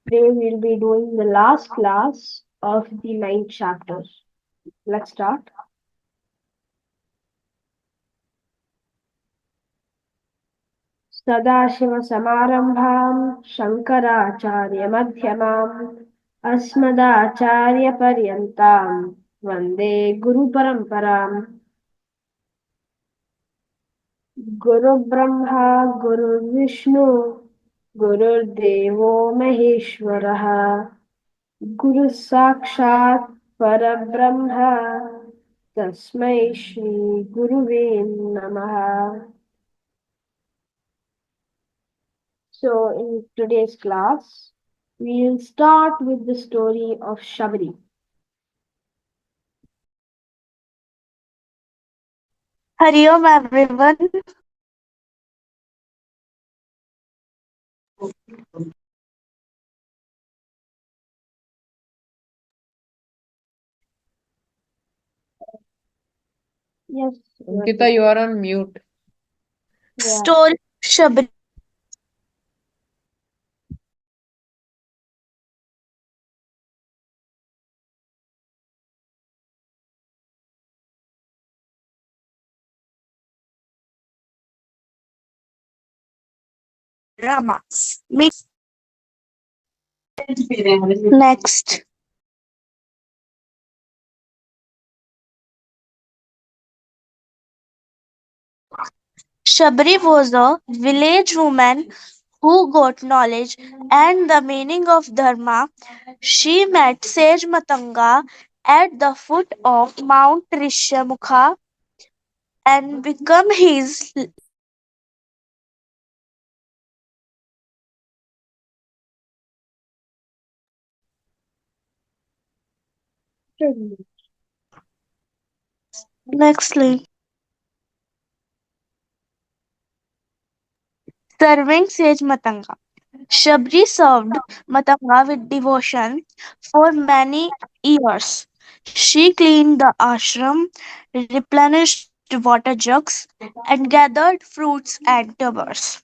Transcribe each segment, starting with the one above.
Today we'll be doing the last class of the ninth chapter. Let's start. सदाशिवसमारम्भां शङ्कराचार्यमध्यमाम् अस्मदाचार्यपर्यन्तां वन्दे गुरुपरम्पराम् गुरुब्रह्मा गुरुर्विष्णु गुरुर्देवो महेश्वरः गुरुः साक्षात् परब्रह्म तस्मै श्रीगुरुवे नमः. So, in today's class, we'll start with the story of Shabri. Hari Om everyone. Yes, Ankita, you are on mute. yeah. Story of Shabri. Rama. Next. Shabri was a village woman who got knowledge and the meaning of Dharma. She met sage Matanga at the foot of Mount Rishyamukha and became his. Nextly, serving sage Matanga. Shabri served Matanga with devotion for many years. She cleaned the ashram, replenished water jugs, and gathered fruits and tubers.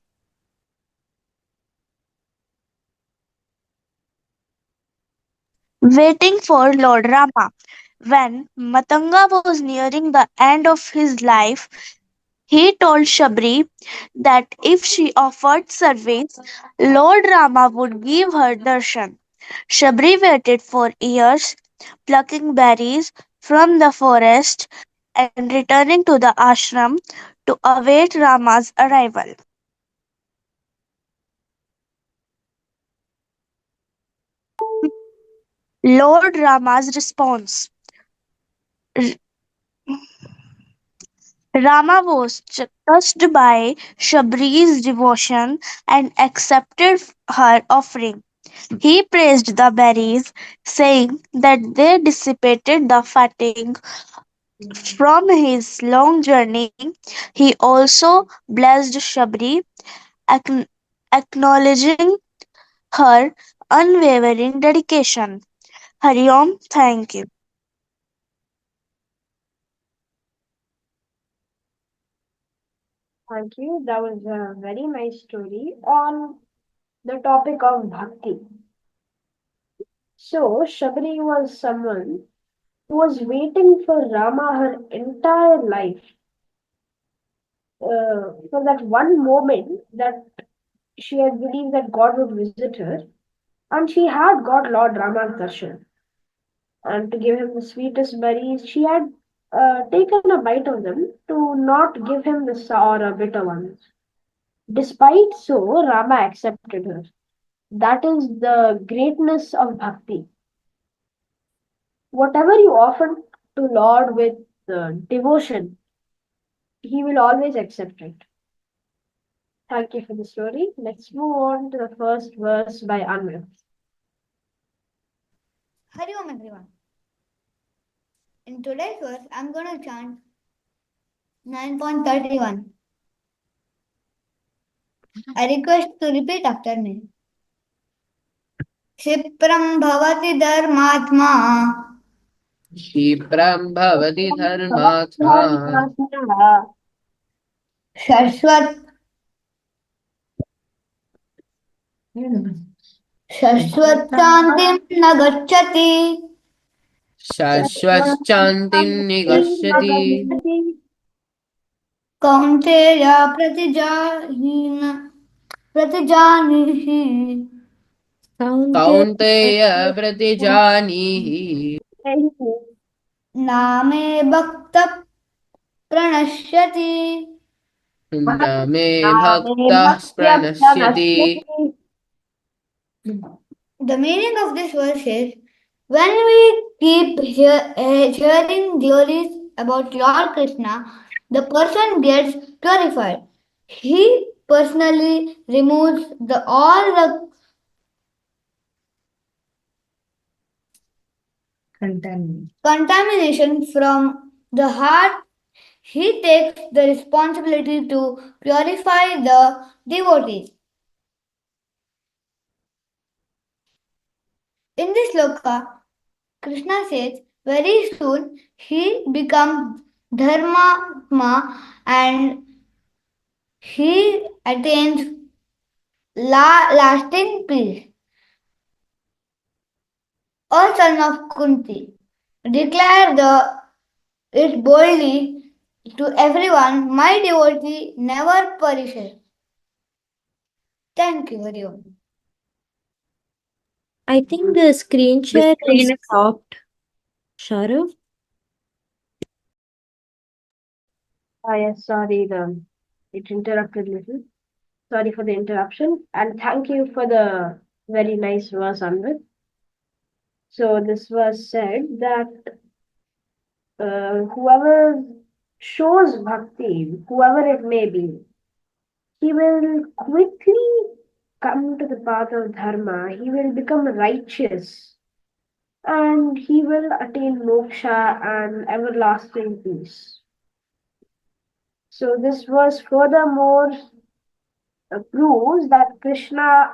Waiting for Lord Rama. When Matanga was nearing the end of his life, he told Shabri that if she offered service, Lord Rama would give her darshan. Shabri waited for years, plucking berries from the forest and returning to the ashram to await Rama's arrival. Lord Rama's response. Rama was touched by Shabri's devotion and accepted her offering. He praised the berries, saying that they dissipated the fatigue from his long journey. He also blessed Shabri, ac- acknowledging her unwavering dedication. Hari Om, thank you. Thank you. That was a very nice story on the topic of bhakti. So, Shabri was someone who was waiting for Rama her entire life, for that one moment that she had believed that God would visit her, and she had got Lord Rama's darshan. And to give him the sweetest berries, she had taken a bite of them to not give him the sour or bitter ones. Despite so, Rama accepted her. That is the greatness of bhakti. Whatever you offer to Lord with devotion, He will always accept it. Thank you for the story. Let's move on to the first verse by Anmol. Hari Om everyone. In today's verse, I'm gonna chant 9.31. I request to repeat after me. क्षिप्रं भवति धर्मात्मा क्षिप्रं भवति धर्मात्मा शश्वत् शश्वच्छान्तिं न गच्छति शाश्वतशान्तिं निगच्छति कौन्तेय प्रतिजाहीन प्रतिजानीहि कौन्तेय प्रतिजानीहि नामे भक्त प्रणश्यति न मे भक्तः प्रणश्यति. The meaning of this verse is when we keep hearing theories about Lord Krishna, the person gets purified. He personally removes all the contamination from the heart. He takes the responsibility to purify the devotees. In this sloka, Krishna says very soon he becomes Dharma and he attains lasting peace. O son of Kunti, declare it boldly to everyone, my devotee never perishes. Thank you, Hari Om. I think the screen share is stopped. Sharav? Yes, sorry, it interrupted a little. Sorry for the interruption, and thank you for the very nice verse, Amrit. So this verse said that whoever shows bhakti, whoever it may be, he will quickly come to the path of dharma. He will become righteous, and he will attain moksha and everlasting peace. So this verse furthermore proves that Krishna's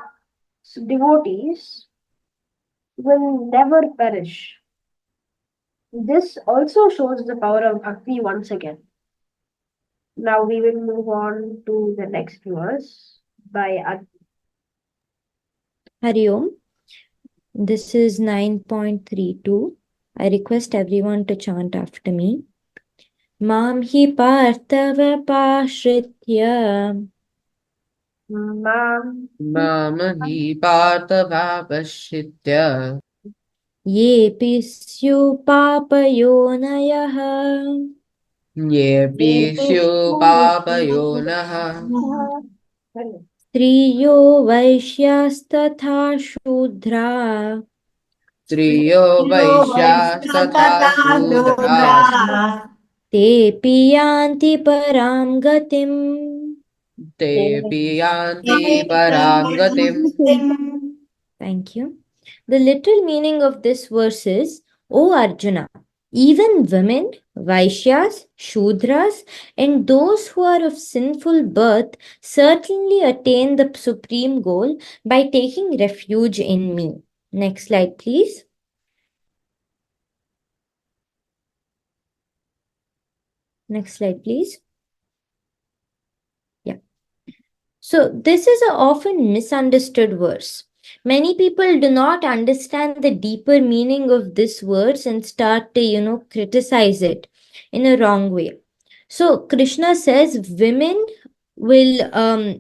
devotees will never perish. This also shows the power of bhakti once again. Now we will move on to the next verse by Hari Om. This is 9.32. I request everyone to chant after me. Mam hi partavapashritya Mam माम हि पार्थभावश्चित्य yepi syupapayonayah येऽपि स्युपापयोनः स्त्रियो वैश्यास्तथा शूद्रा स्त्रियो वैश्यास्तथा शूद्राः तेऽपि यान्ति परां गतिम्. तेऽपि यान्ति परां गतिम्. Thank you. The literal meaning of this verse is, O Arjuna, even women, Vaishyas, Shudras, and those who are of sinful birth certainly attain the supreme goal by taking refuge in me. Next slide, please. Next slide, please. Yeah. So this is a often misunderstood verse. Many people do not understand the deeper meaning of this verse and start to, criticize it in a wrong way. So Krishna says women will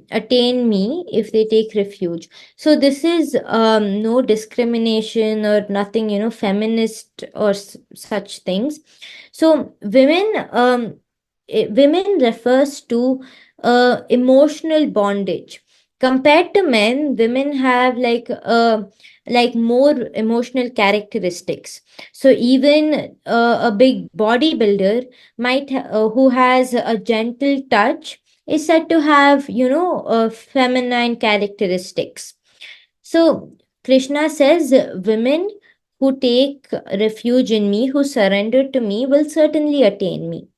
attain me if they take refuge. So this is no discrimination or nothing, feminist or such things. So women refers to emotional bondage. Compared to men, women have like more emotional characteristics. So even a big bodybuilder who has a gentle touch is said to have feminine characteristics. So Krishna says women who take refuge in me, who surrender to me, will certainly attain me.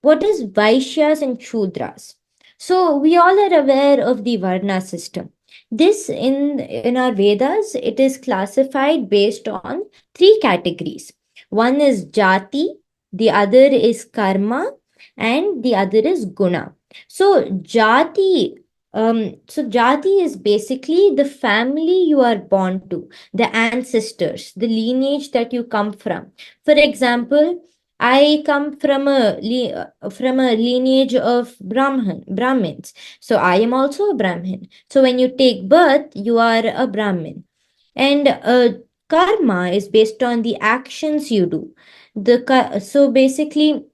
What is Vaishyas and Shudras? So we all are aware of the Varna system. This in our Vedas, it is classified based on three categories. One is Jati, the other is Karma, and the other is Guna. So Jati So jati is basically the family you are born to, the ancestors, the lineage that you come from. For example, I come from from a lineage of Brahmins. So I am also a Brahmin. So when you take birth, you are a Brahmin. And karma is based on the actions you do. So basically,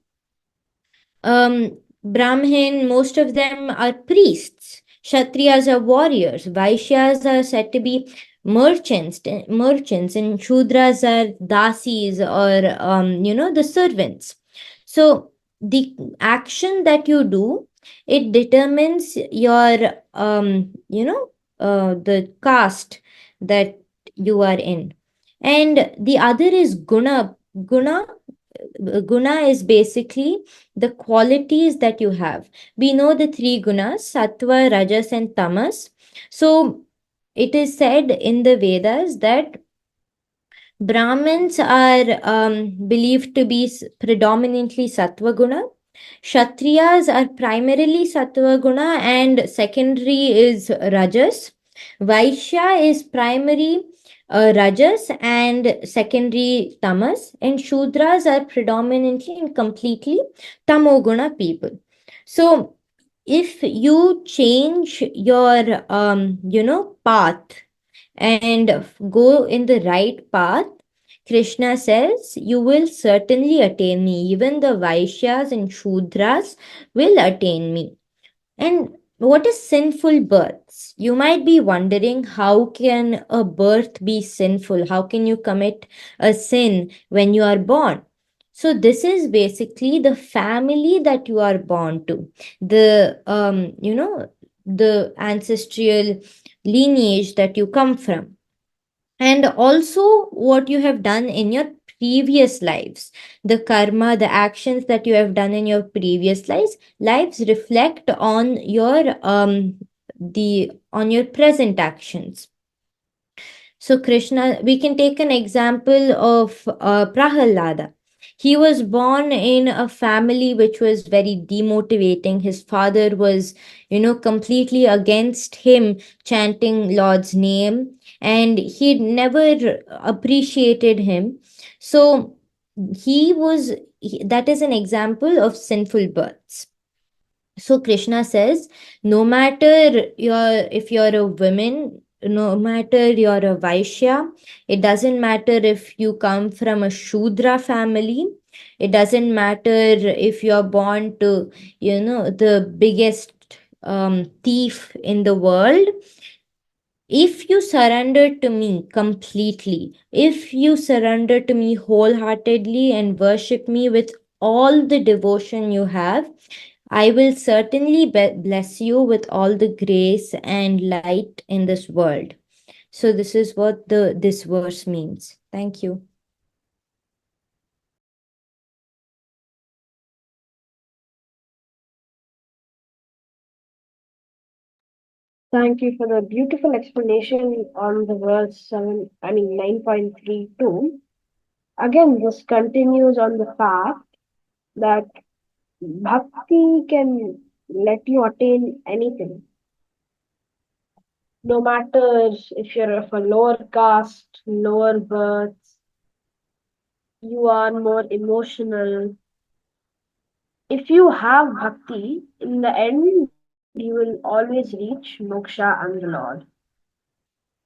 Brahmin, most of them are priests. Kshatriyas are warriors. Vaishyas are said to be merchants, and Shudras are dasis, or the servants. So the action that you do, it determines your the caste that you are in. And the other is guna. Guna is basically the qualities that you have. We know the three gunas: sattva, rajas, and tamas. So it is said in the Vedas that Brahmins are believed to be predominantly sattva guna. Kshatriyas are primarily sattva guna and secondary is rajas. Vaishya is primary rajas and secondary tamas. And Shudras are predominantly and completely tamoguna people. So if you change your path and go in the right path, Krishna says, you will certainly attain me. Even the Vaishyas and Shudras will attain me. And what is sinful births? You might be wondering, how can a birth be sinful? How can you commit a sin when you are born? So this is basically the family that you are born to, the ancestral lineage that you come from, and also what you have done in your previous lives. The karma, the actions that you have done in your previous lives reflect on your present actions. So Krishna, we can take an example of Prahalada. He was born in a family which was very demotivating. His father was, completely against him chanting Lord's name, and he never appreciated him. So that is an example of sinful births. So Krishna says, no matter if you're a woman, no matter you're a Vaishya, it doesn't matter if you come from a Shudra family, it doesn't matter if you're born to, the biggest thief in the world. If you surrender to me completely, if you surrender to me wholeheartedly and worship me with all the devotion you have, I will certainly bless you with all the grace and light in this world. So this is what this verse means. Thank you. Thank you for the beautiful explanation on the verse 7, I mean 9.32. Again, this continues on the fact that bhakti can let you attain anything. No matter if you're of a lower caste, lower birth, you are more emotional. If you have bhakti, in the end, you will always reach moksha and the Lord.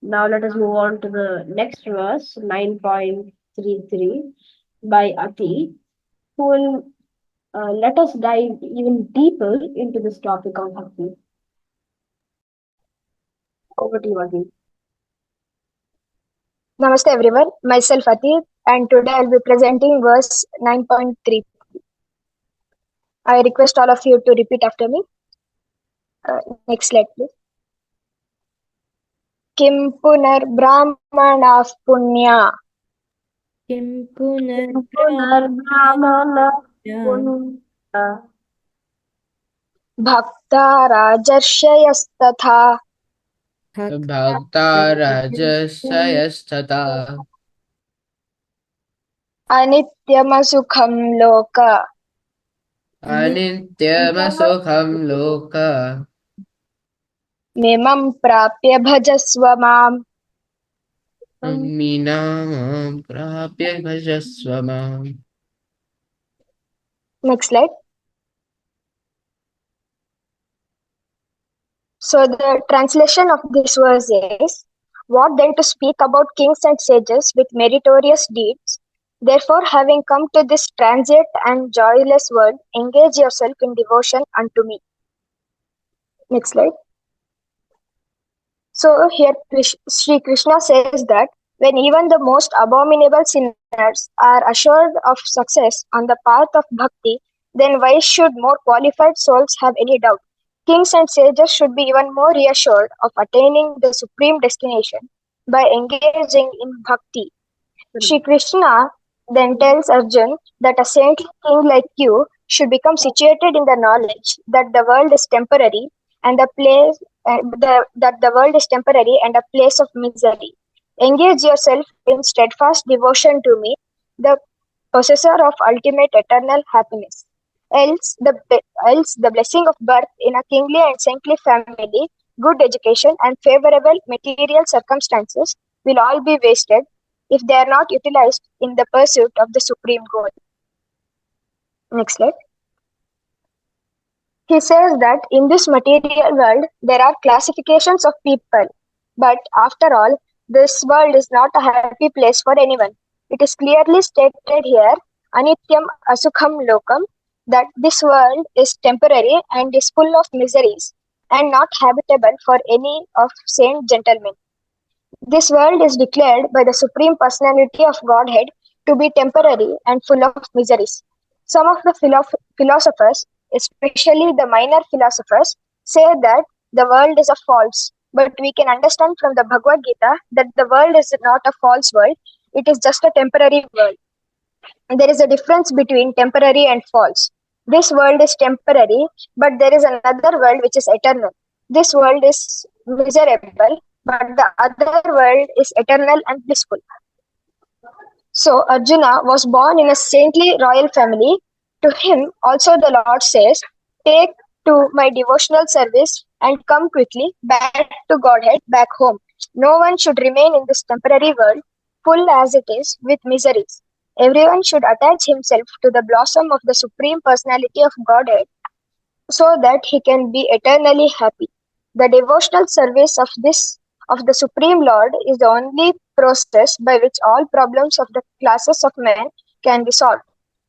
Now let us move on to the next verse, 9.33 by Ati, who will let us dive even deeper into this topic of bhakti. Over to you, Ati. Namaste everyone, myself Atit, and today I'll be presenting verse 9.3. I request all of you to repeat after me. Next slide please. Kim punarbrahmana punya Kim punar Punarbrahmana punya bhakta rajarshyastatha भक्ता राजसयस्तथा anityamasukham loka अनित्यमसुखं लोक मेमं प्राप्य भजस्व माम्. Minamam prapya bhajasvamam. Next slide. So the translation of this verse is, what then to speak about kings and sages with meritorious deeds? Therefore, having come to this transient and joyless world, engage yourself in devotion unto me. Next slide. So here Sri Krishna says that when even the most abominable sinners are assured of success on the path of bhakti, then why should more qualified souls have any doubt? Kings and sages should be even more reassured of attaining the supreme destination by engaging in bhakti. Shri Krishna then tells Arjun that a saintly king like you should become situated in the knowledge that the world is temporary and that the world is temporary and a place of misery. Engage yourself in steadfast devotion to me, the possessor of ultimate eternal happiness. Else the blessing of birth in a kingly and saintly family, good education, and favorable material circumstances will all be wasted if they are not utilized in the pursuit of the supreme goal. Next slide. He says that in this material world there are classifications of people, but after all, this world is not a happy place for anyone. It is clearly stated here, Anityam Asukham Lokam, that this world is temporary and is full of miseries and not habitable for any of saint gentlemen. This world is declared by the Supreme Personality of Godhead to be temporary and full of miseries. Some of the philosophers, especially the minor philosophers, say that the world is a false, but we can understand from the Bhagavad Gita that the world is not a false world, it is just a temporary world. There is a difference between temporary and false. This world is temporary, but there is another world which is eternal. This world is miserable, but the other world is eternal and blissful. So Arjuna was born in a saintly royal family. To him also the Lord says, take to my devotional service and come quickly back to Godhead, back home. No one should remain in this temporary world, full as it is with miseries. Everyone should attach himself to the blossom of the Supreme Personality of Godhead so that he can be eternally happy. The devotional service of the Supreme Lord is the only process by which all problems of the classes of men can be solved.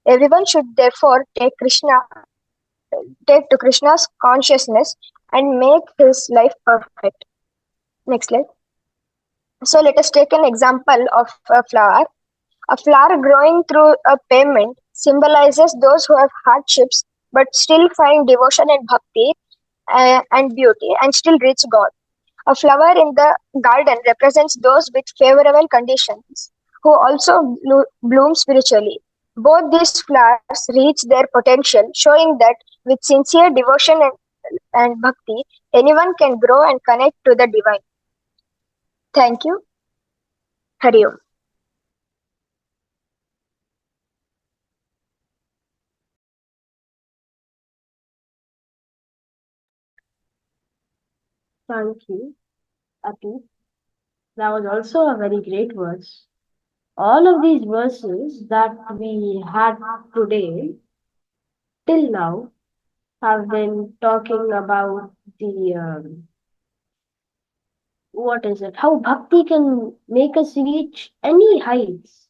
Everyone should therefore take to Krishna's consciousness and make his life perfect. Next slide. So let us take an example of a flower. A flower growing through a pavement symbolizes those who have hardships but still find devotion and bhakti and beauty and still reach God. A flower in the garden represents those with favorable conditions who also bloom spiritually. Both these flowers reach their potential, showing that with sincere devotion and bhakti, anyone can grow and connect to the divine. Thank you. Hari Om. Thank you, Ati. That was also a very great verse. All of these verses that we had today till now have been talking about the what is it? How bhakti can make us reach any heights.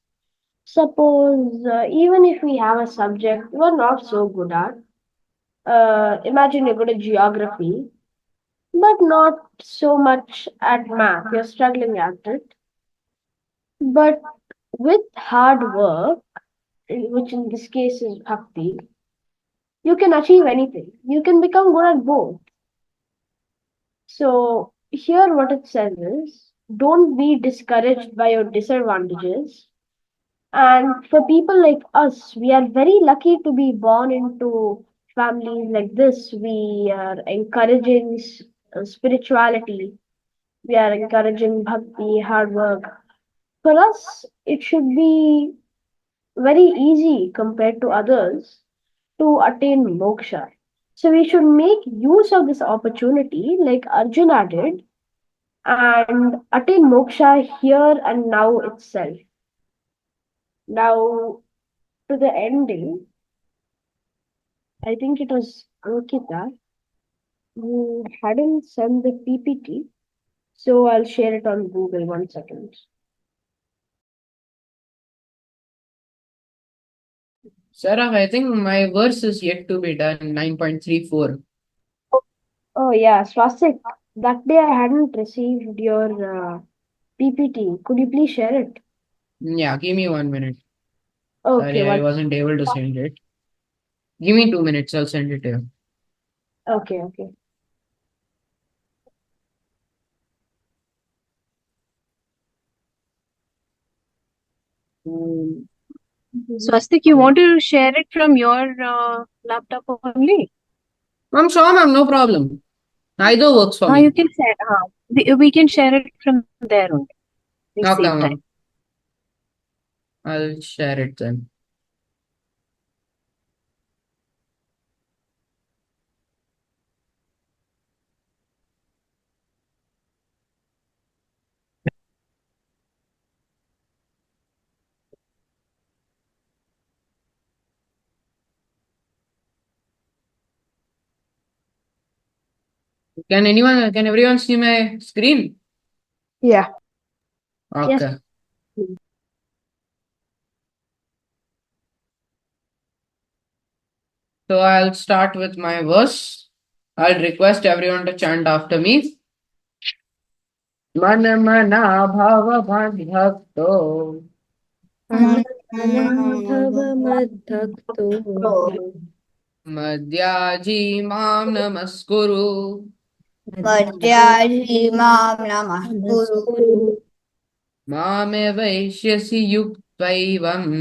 Suppose even if we have a subject we're not so good at, imagine you're good at geography, but not so much at math. You're struggling at it, but with hard work, which in this case is bhakti, you can achieve anything. You can become good at both. So here what it says is, don't be discouraged by your disadvantages. And for people like us, we are very lucky to be born into families like this. We are encouraging spirituality. We are encouraging bhakti, hard work. For us, it should be very easy compared to others to attain moksha. So we should make use of this opportunity like Arjuna did and attain moksha here and now itself. Now, to the ending, I think it was Ankita who hadn't sent the PPT, so I'll share it on Google 1 second. Sarah, I think my verse is yet to be done. 9.34. Oh, yeah, Swastik, that day I hadn't received your PPT. Could you please share it? Yeah, give me 1 minute. Okay, Sorry, I one. wasn't able to send it. Give me 2 minutes, I'll send it to you. Okay, okay. Hmm. Swastik, you want to share it from your laptop only? I'm sure, ma'am, no problem. Either works for You me. can share. We can share it from there only. We Okay, save time. ma'am. I'll share it then. Can everyone see my screen? Yeah. Yes. Okay. So I'll start with my verse. I'll request everyone to chant after me. मन मना भाव भक्तो मन्मनाभवमद्भक्तो मद्याजी मां नमस्कुरु मर्त्याजी मां नमः कुरु नमस्कुरु मामे वैश्यसि युक्तैवम्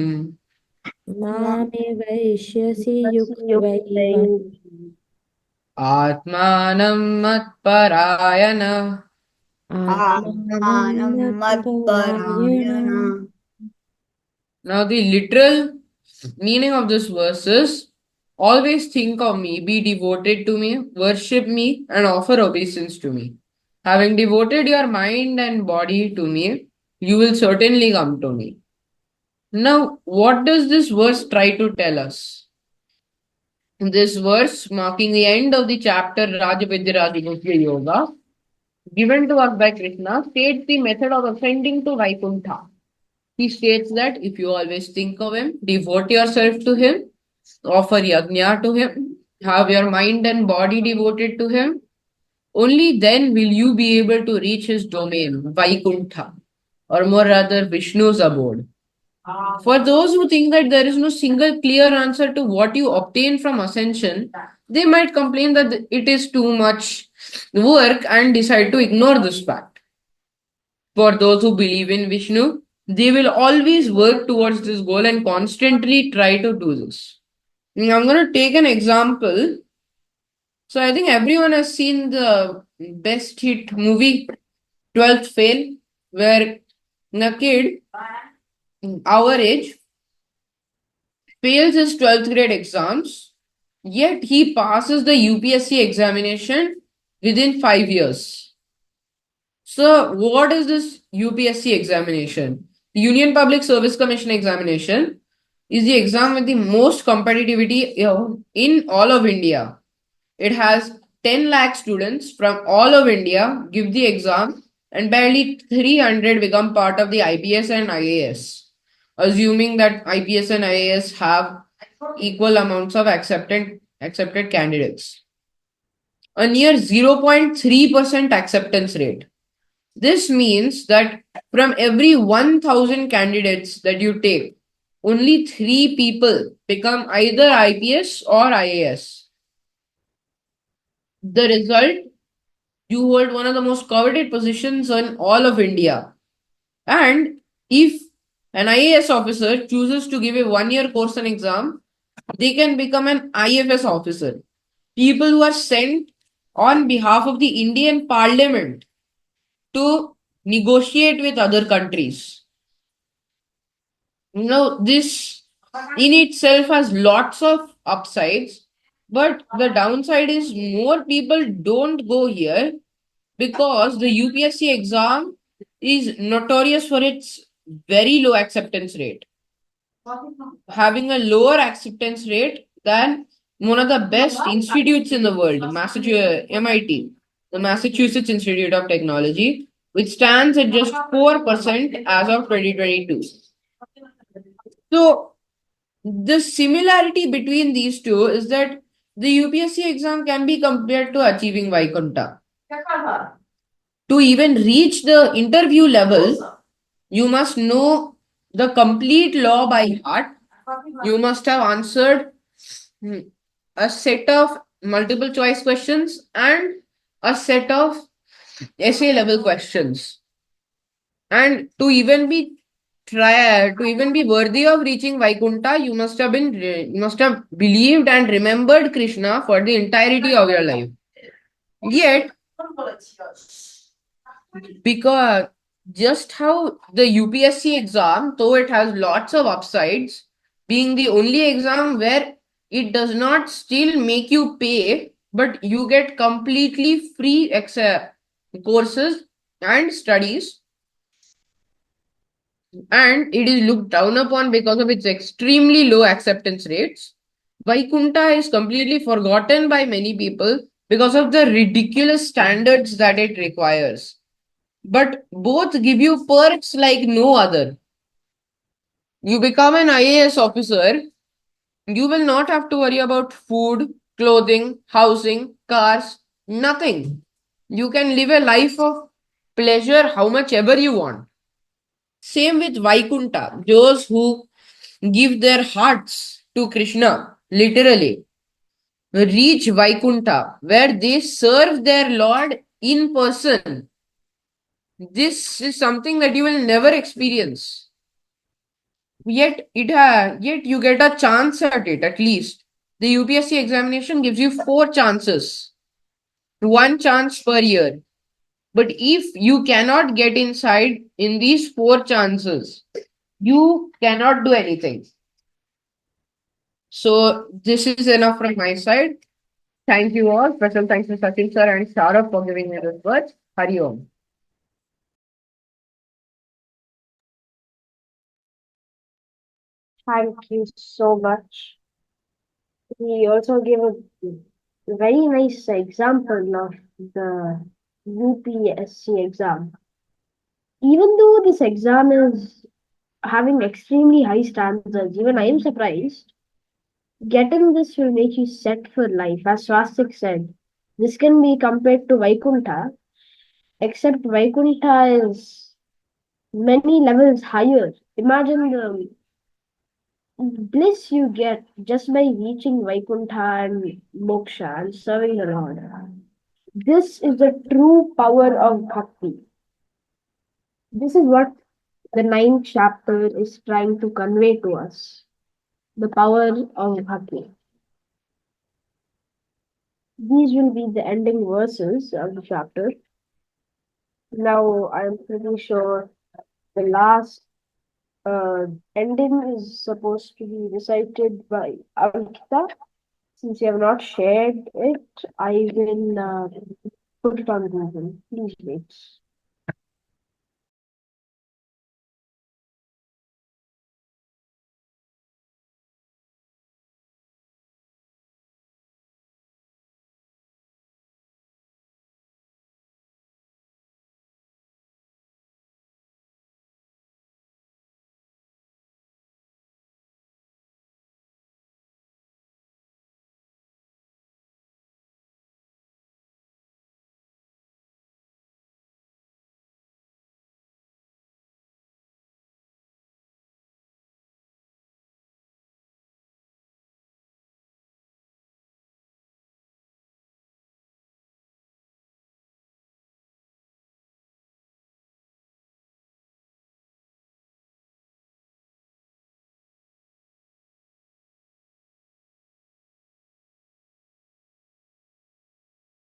मामे वैश्यसि युक्तैवम् आत्मानं मत्परायण. आत्मानं आत्मानं मत्परायण. मत्परायण. Now, the literal meaning of this verse is always think of me, be devoted to me, worship me, and offer obeisance to me. Having devoted your mind and body to me, you will certainly come to me. Now, what does this verse try to tell us? This verse, marking the end of the chapter Rajavidhya Rajaguhya Yoga, given to us by Krishna, states the method of ascending to Vaikuntha. He states that if you always think of him, devote yourself to him, offer yajna to him, have your mind and body devoted to him, only then will you be able to reach his domain, Vaikuntha, or more rather Vishnu's abode. For those who think that there is no single clear answer to what you obtain from ascension, they might complain that it is too much work and decide to ignore this fact. For those who believe in Vishnu, they will always work towards this goal and constantly try to do this. Now, I'm going to take an example. So, I think everyone has seen the best hit movie, 12th Fail, where a kid, our age, fails his 12th grade exams, yet he passes the UPSC examination within 5 years. So, what is this UPSC examination? The Union Public Service Commission examination is the exam with the most competitivity in all of India. It has 10 lakh students from all of India give the exam and barely 300 become part of the IPS and IAS, assuming that IPS and IAS have equal amounts of accepted candidates. A near 0.3% acceptance rate. This means that from every 1000 candidates that you take, only 3 people become either IPS or IAS. The result, you hold one of the most coveted positions in all of India. And if an IAS officer chooses to give a 1 year course and exam, they can become an IFS officer. People who are sent on behalf of the Indian Parliament to negotiate with other countries. This in itself has lots of upsides, But the downside is more people don't go here because the UPSC exam is notorious for its very low acceptance rate, having a lower acceptance rate than one of the best institutes in the world, Massachusetts, MIT, the Massachusetts Institute of Technology, which stands at just 4% as of 2022. So, the similarity between these two is that the UPSC exam can be compared to achieving Vaikunta. To even reach the interview level, you must know the complete law by heart. You must have answered hmm, a set of multiple choice questions and a set of essay level questions. And to even be worthy of reaching Vaikunta, you must have believed and remembered Krishna for the entirety of your life. Yet, because just how the UPSC exam, though it has lots of upsides, being the only exam where it does not still make you pay, but you get completely free courses and studies, and it is looked down upon because of its extremely low acceptance rates. Vaikunta is completely forgotten by many people because of the ridiculous standards that it requires. But both give you perks like no other. You become an IAS officer, you will not have to worry about food, clothing, housing, cars, nothing. You can live a life of pleasure how much ever you want. Same with Vaikunta, those who give their hearts to Krishna, literally, reach Vaikunta, where they serve their Lord in person. This is something that you will never experience. Yet you get a chance at it at least. The UPSC examination gives you 4 chances, one chance per year. But if you cannot get inside in these 4 chances, you cannot do anything. So this is enough from my side. Thank you all. Special thanks to Sachin sir and Saurabh for giving me those words. Hari Om. Thank you so much. He also gave a very nice example of the UPSC exam. Even though this exam is having extremely high standards, even I am surprised. Getting this will make you set for life. As Swastik said, this can be compared to Vaikunta, except Vaikunta is many levels higher. Imagine the bliss you get just by reaching Vaikunta and Moksha and serving the Lord. This is the true power of Bhakti. This is what the ninth chapter is trying to convey to us, the power of Bhakti. These will be the ending verses of the chapter. Now, I'm pretty sure the last ending is supposed to be recited by Ankita. Since you have not shared it, I will put it on Google. Please wait.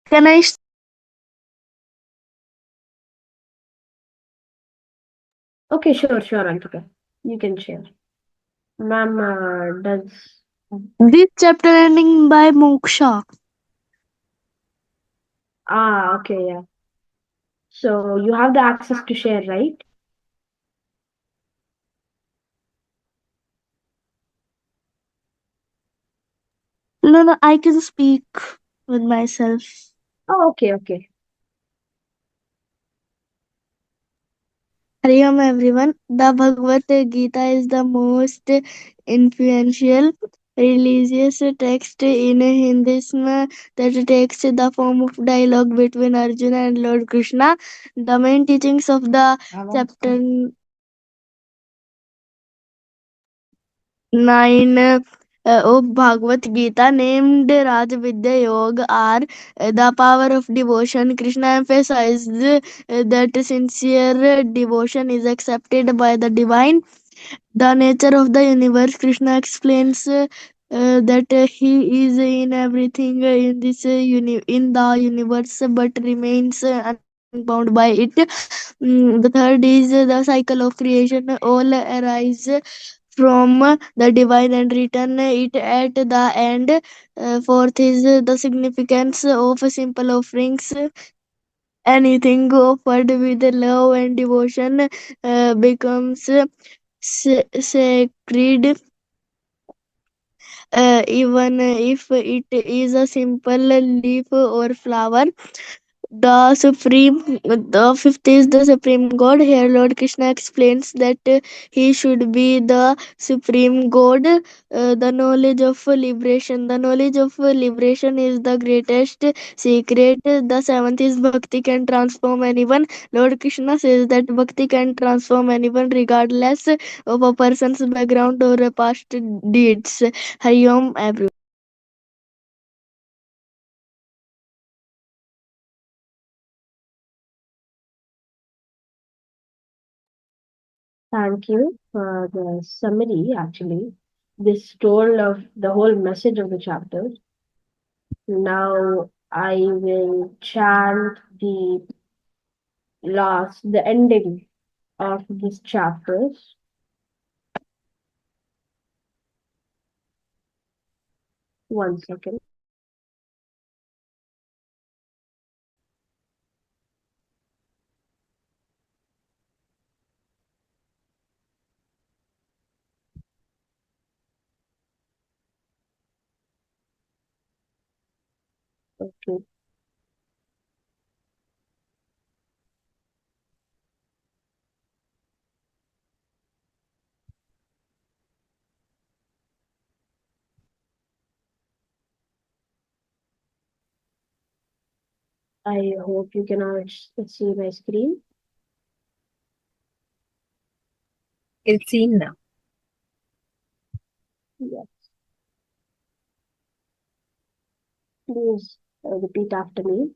Can I? Okay, sure, Ankita. You can share. Ma'am does This chapter ending by Moksha. Ah, okay, yeah. So you have the access to share, right? No, no, I can speak with myself. Oh, okay, okay. Hari Om everyone. The Bhagavad Gita is the most influential religious text in Hinduism that takes the form of dialogue between Arjuna and Lord Krishna. The main teachings of the chapter 9 of Bhagavad Gita, named Rajavidhya Yoga, are the power of devotion. Krishna emphasized that sincere devotion is accepted by the divine. The nature of the universe. Krishna explains that he is in everything in the universe, but remains unbound by it. The third is the cycle of creation. All arise from the divine and return it at the end. Fourth is the significance of simple offerings. Anything offered with love and devotion becomes sacred, even if it is a simple leaf or flower. The fifth is the Supreme God. Here, Lord Krishna explains that he should be the Supreme God. The knowledge of liberation. The knowledge of liberation is the greatest secret. The seventh is Bhakti can transform anyone. Lord Krishna says that Bhakti can transform anyone regardless of a person's background or past deeds. Hari Om, everyone. Thank you for the summary, actually. This told of the whole message of the chapter. Now I will chant the ending of this chapter. One second. Okay. I hope you can all see my screen. It's seen now. Yes. Please repeat after me.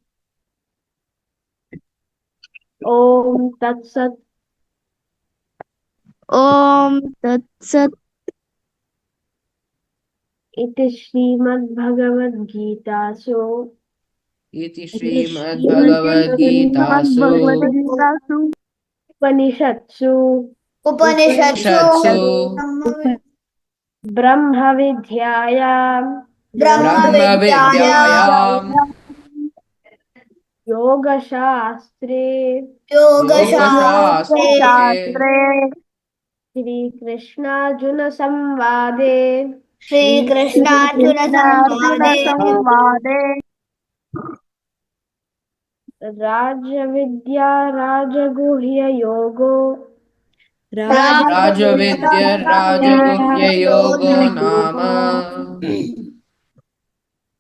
Om Tat Sat. Om Tat Sat. It is Srimad Bhagavad Gita. So Iti it is Srimad Srimad Bhagavad Gita Bhagavad Su Gita. Upanishatsu Upanishatsu Shatsu Brahma Vidyayam Brahma Brahma Vidyaya Vidyayam Yoga Shastre Yoga Yoga Shastre Shastre Shri Krishna Juna Samvade Sri Shri Krishna Arjuna Samvade Rajavidya Rajaguhya Yogo Rajavidya Rajavidya Rajaguhya Yogo Nama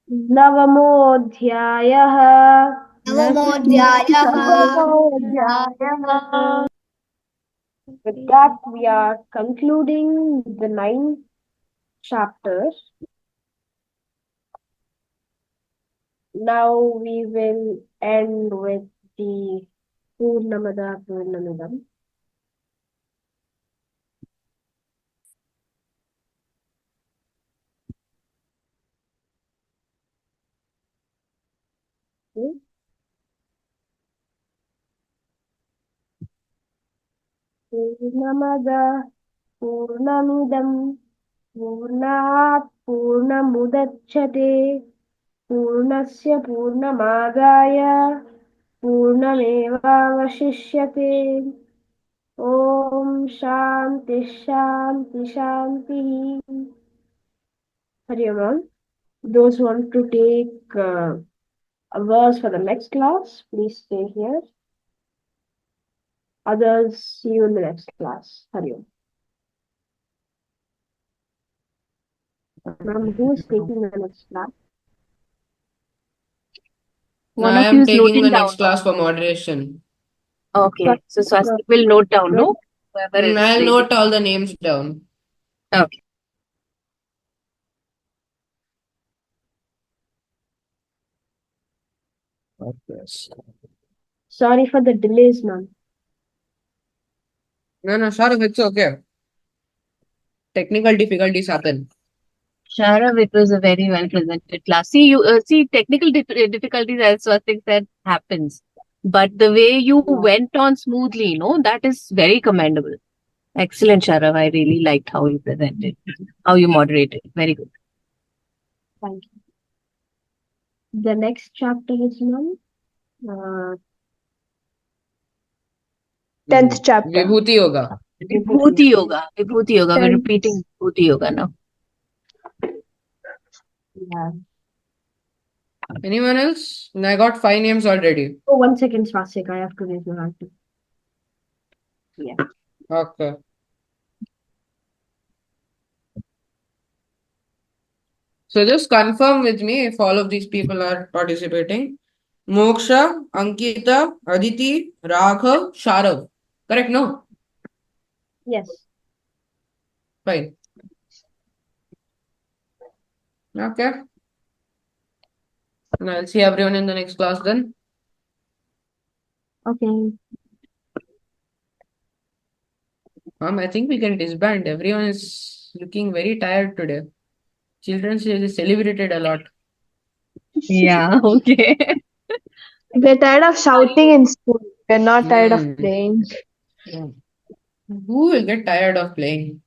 Navamodhyayah. Navamodhyayah With that, we are concluding the ninth chapter. Now we will end with the Purnamada Purnamidam. Okay. Purnamada Purnamidam Purnat पूर्णमुदच्छते पूर्णस्य पूर्णमादाय पूर्णमेवावशिष्यते ॐ शान्ति शान्ति शान्तिः. Hari Om. Those who want to take a verse for the next class, please stay here. Others, see you in the next class. Hari Om. Ma'am, who is taking the next class? One I of you am is taking the noting next down, no? class for moderation. Okay. So Swastik will note down, no? Whoever is I'll leading. note all the names down. Okay. Yes. Sorry for the delays, ma'am. No, Shahrukh, it's okay. Technical difficulties happen. Sharav, it was a very well presented class. See, see technical difficulties, as Swastik said, happens, but the way you Yeah, went on smoothly, that is very commendable. Excellent, Sharav. I really liked how you presented, how you moderated. Very good. thank you. The next chapter is, ma'am, 10th chapter. Vibhuti Yoga. Vibhuti Yoga. Vibhuti Yoga. We're 10th. repeating Vibhuti Yoga now. Yeah. Anyone else? I got 5 names already. Oh, 1 second, Swastik. I have to raise my hand. Yeah. Okay. So just confirm with me if all of these people are participating. Moksha, Ankita, Aditi, Raghav, Sharav. Correct? No? Yes. Fine. Okay. And I'll see everyone in the next class then. Okay. I think we can disband. Everyone is looking very tired today. Children's Day is celebrated a lot. Yeah, okay. We're tired of shouting in school. We're not tired of Hmm. playing. Yeah. Who will get tired of playing?